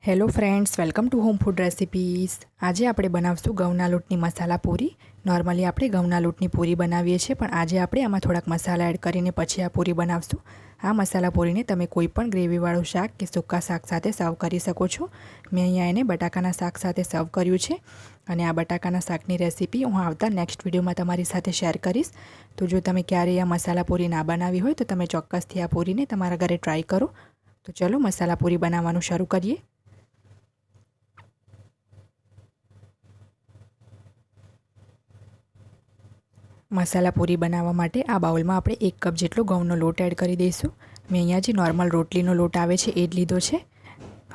Hello friends, welcome to home food recipes. આજે આપણે બનાવશું ઘઉંના લોટની મસાલા પૂરી। નોર્મલી આપણે ઘઉંના લોટની પૂરી બનાવીએ છીએ, પણ આજે આપણે આમાં થોડાક મસાલા એડ કરીને પછી આ પૂરી બનાવશું। આ મસાલા પૂરીને તમે કોઈ પણ ગ્રેવીવાળું શાક કે સૂકા શાક સાથે સર્વ કરી શકો છો। મેં અહીંયા એને બટાકાના શાક સાથે સર્વ કર્યું છે અને આ બટાકાના શાકની રેસીપી હું આવતા નેક્સ્ટ વિડીયોમાં તમારી સાથે શેર કરીશ। તો જો તમે ક્યારેય આ મસાલા પૂરી ના બનાવી હોય તો તમે ચોક્કસથી આ પૂરીને તમારા ઘરે ટ્રાય કરો। તો ચલો મસાલા પૂરી બનાવવાનું શરૂ કરીએ। મસાલા પૂરી બનાવવા માટે આ બાઉલમાં આપણે 1 કપ જેટલો ઘઉંનો લોટ એડ કરી દઈશું। મેં અહીંયા જે નોર્મલ રોટલીનો લોટ આવે છે એ જ લીધો છે।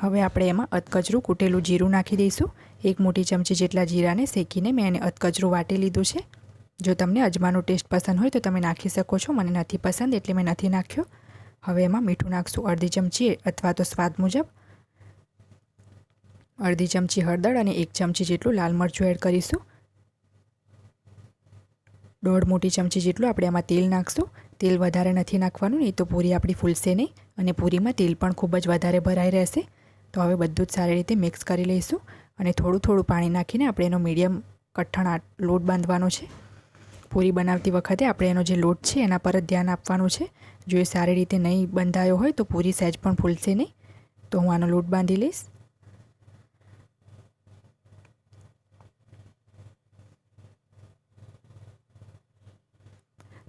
હવે આપણે એમાં અધકચરું કૂટેલું જીરું નાખી દઈશું। 1 મોટી ચમચી જેટલા જીરાને શેકીને મેં એને અધકચરું વાટી લીધું છે। જો તમને અજમાનો ટેસ્ટ પસંદ હોય તો તમે નાખી શકો છો, મને નથી પસંદ એટલે મેં નથી નાખ્યો। હવે એમાં મીઠું નાખશું અડધી ચમચી અથવા તો સ્વાદ મુજબ, અડધી ચમચી હળદર અને 1 ચમચી જેટલું લાલ મરચું એડ કરીશું। 1.5 મોટી ચમચી જેટલું આપણે આમાં તેલ નાખશું। તેલ વધારે નથી નાખવાનું, નહીં તો પૂરી આપણી ફૂલશે નહીં અને પૂરીમાં તેલ પણ ખૂબ જ વધારે ભરાઈ રહેશે। તો હવે બધું જ સારી રીતે મિક્સ કરી લઈશું અને થોડું થોડું પાણી નાખીને આપણે એનો મીડિયમ કઠણ લોટ બાંધવાનો છે। પૂરી બનાવતી વખતે આપણે એનો જે લોટ છે એના પર જ ધ્યાન આપવાનું છે। જો એ સારી રીતે નહીં બંધાયો હોય તો પૂરી સહેજ પણ ફૂલશે નહીં। તો હું આનો લોટ બાંધી લઈશ।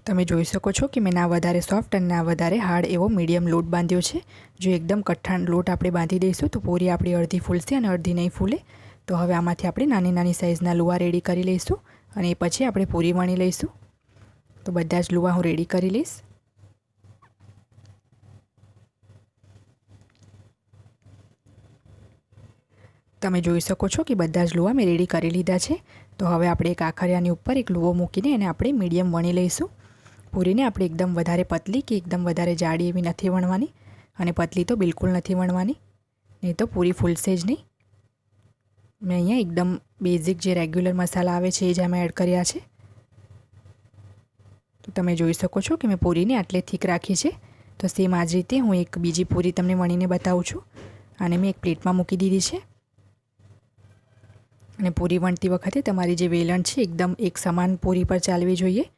તમે જોઈ શકો છો કે મેં ના વધારે સોફ્ટ અને ના વધારે હાર્ડ એવો મીડિયમ લોટ બાંધ્યો છે। જો એકદમ કઠણ લોટ આપણે બાંધી દઈશું તો પૂરી આપણી અડધી ફૂલશે અને અડધી નહીં ફૂલે। તો હવે આમાંથી આપણે નાની નાની સાઇઝના લુવા રેડી કરી લઈશું અને એ પછી આપણે પૂરી વણી લઈશું। તો બધા જ લુવા હું રેડી કરી લઈશ। તમે જોઈ શકો છો કે બધા જ લુવા મેં રેડી કરી લીધા છે। તો હવે આપણે એક આખરિયાની ઉપર એક લુવો મૂકીને એને આપણે મીડિયમ વણી લઈશું। પૂરીને આપણે એકદમ વધારે પતલી કે એકદમ વધારે જાડી એવી નથી વણવાની અને પતલી તો બિલકુલ નથી વણવાની, નહીં તો પૂરી ફૂલશે જ નહીં। મેં અહીંયા એકદમ બેઝિક જે રેગ્યુલર મસાલા આવે છે એ જ આમાં એડ કર્યા છે। તો તમે જોઈ શકો છો કે મેં પૂરીને આટલે થીક રાખી છે। તો સેમ આ જ રીતે હું એક બીજી પૂરી તમને વણીને બતાવું છું। આને મેં એક પ્લેટમાં મૂકી દીધી છે અને પૂરી વણતી વખતે તમારી જે વેલણ છે એકદમ એક સમાન પૂરી પર ચાલવી જોઈએ।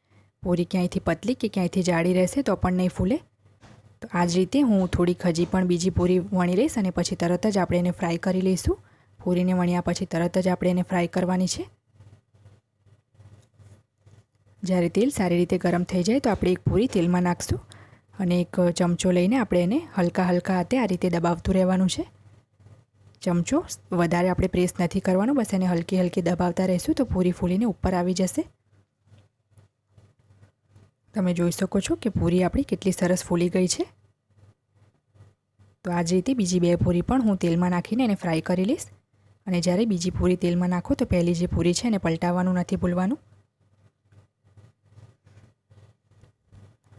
પૂરી ક્યાંયથી પતલી કે ક્યાંયથી જાડી રહેશે તો પણ નહીં ફૂલે। તો આ જ રીતે હું થોડીક હજી પણ બીજી પૂરી વણી લઈશ અને પછી તરત જ આપણે એને ફ્રાય કરી લઈશું। પૂરીને વણ્યા પછી તરત જ આપણે એને ફ્રાય કરવાની છે। જ્યારે તેલ સારી રીતે ગરમ થઈ જાય તો આપણે એક પૂરી તેલમાં નાખશું અને એક ચમચો લઈને આપણે એને હલકા હલકા હાથે આ રીતે દબાવતું રહેવાનું છે। ચમચો વધારે આપણે પ્રેસ નથી કરવાનો, બસ એને હલકી હલકી દબાવતા રહીશું તો પૂરી ફૂલીને ઉપર આવી જશે। તમે જોઈ શકો છો કે પૂરી આપણી કેટલી સરસ ફૂલી ગઈ છે। તો આ જ રીતે બીજી 2 પૂરી પણ હું તેલમાં નાખીને એને ફ્રાય કરી લઈશ અને જ્યારે બીજી પૂરી તેલમાં નાખો તો પહેલી જે પૂરી છે એને પલટાવવાનું નથી ભૂલવાનું।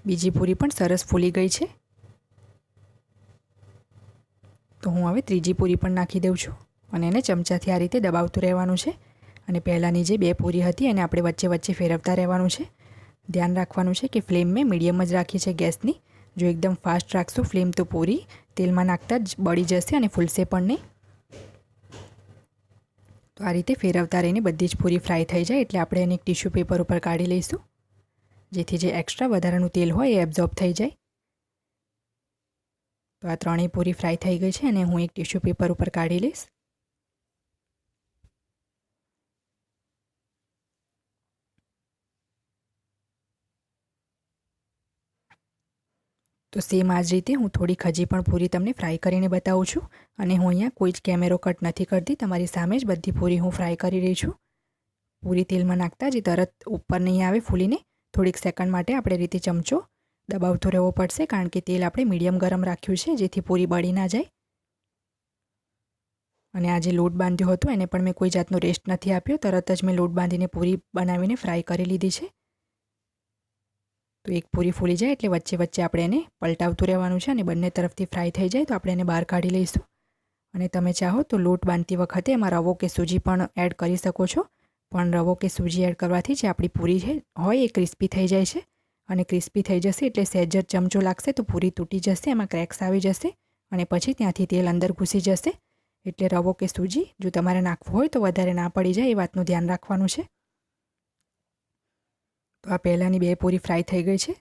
બીજી પૂરી પણ સરસ ફૂલી ગઈ છે। તો હું હવે ત્રીજી પૂરી પણ નાખી દઉં છું અને એને ચમચાથી આ રીતે દબાવતું રહેવાનું છે અને પહેલાંની જે 2 પૂરી હતી એને આપણે વચ્ચે વચ્ચે ફેરવતા રહેવાનું છે। ધ્યાન રાખવાનું છે કે ફ્લેમ મેં મીડિયમ જ રાખી છે ગેસની। જો એકદમ ફાસ્ટ રાખશો ફ્લેમ તો પૂરી તેલમાં નાખતા જ બળી જશે અને ફૂલશે પણ નહીં। તો આ રીતે ફેરવતા રહીને બધી જ પૂરી ફ્રાય થઈ જાય એટલે આપણે એને એક ટિશ્યુ પેપર ઉપર કાઢી લઈશું, જેથી જે એક્સ્ટ્રા વધારાનું તેલ હોય એ એબ્ઝોર્બ થઈ જાય। તો આ ત્રણેય પૂરી ફ્રાય થઈ ગઈ છે અને હું એક ટિશ્યુ પેપર ઉપર કાઢી લઈશ। તો સેમ આ જ રીતે હું થોડીક હજી પણ પૂરી તમને ફ્રાય કરીને બતાવું છું અને હું અહીંયા કોઈ જ કેમેરો કટ નથી કરતી, તમારી સામે જ બધી પૂરી હું ફ્રાય કરી રહી છું। પૂરી તેલમાં નાખતા જ તરત ઉપર નહીં આવે ફૂલીને, થોડીક સેકન્ડ માટે આપણે રીતે ચમચો દબાવતો રહેવો પડશે કારણ કે તેલ આપણે મીડિયમ ગરમ રાખ્યું છે જેથી પૂરી બળી ના જાય। અને આ જે લોટ બાંધ્યો હતો એને પણ મેં કોઈ જાતનો રેસ્ટ નથી આપ્યો, તરત જ મેં લોટ બાંધીને પૂરી બનાવીને ફ્રાય કરી લીધી છે। તો એક પૂરી ફૂલી જાય એટલે વચ્ચે વચ્ચે આપણે એને પલટાવતું રહેવાનું છે અને બંને તરફથી ફ્રાય થઈ જાય તો આપણે એને બહાર કાઢી લઈશું। અને તમે ચાહો તો લોટ બાંધતી વખતે એમાં રવો કે સૂજી પણ એડ કરી શકો છો, પણ રવો કે સૂજી એડ કરવાથી જે આપણી પૂરી છે હોય એ ક્રિસ્પી થઈ જાય છે અને ક્રિસ્પી થઈ જશે એટલે સહેજ જ ચમચો લાગશે તો પૂરી તૂટી જશે, એમાં ક્રેક્સ આવી જશે અને પછી ત્યાંથી તેલ અંદર ઘૂસી જશે। એટલે રવો કે સૂજી જો તમારે નાખવું હોય તો વધારે ના પડી જાય એ વાતનું ધ્યાન રાખવાનું છે. તો આ પહેલાંની 2 પૂરી ફ્રાય થઈ ગઈ છે.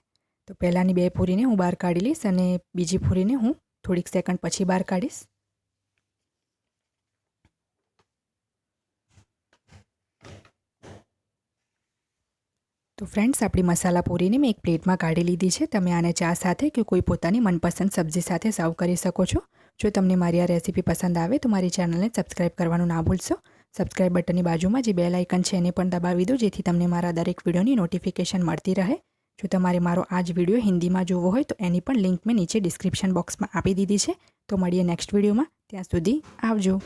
તો પહેલાંની 2 પૂરીને હું બહાર કાઢી લઈશ અને બીજી પૂરીને હું થોડીક સેકન્ડ પછી બહાર કાઢીશ. તો ફ્રેન્ડ્સ, આપણી મસાલા પૂરીને મેં એક પ્લેટમાં કાઢી લીધી છે. તમે આને ચા સાથે કે કોઈ પોતાની મનપસંદ સબ્જી સાથે સર્વ કરી શકો છો. જો તમને મારી આ રેસીપી પસંદ આવે તો મારી ચેનલને સબસ્ક્રાઈબ કરવાનું ના ભૂલશો. સબસ્ક્રાઈબ બટનની બાજુમાં જે બેલ આઇકન છે એને પણ દબાવી દો, જેથી તમને મારા દરેક વિડીયોની નોટિફિકેશન મળતી રહે. જો તમારે મારો આ જ વિડીયો હિન્દીમાં જોવો હોય તો એની પણ લિંક મેં નીચે ડિસ્ક્રિપ્શન બોક્સમાં આપી દીધી છે. તો મળીએ નેક્સ્ટ વિડીયોમાં. ત્યાં સુધી આવજો.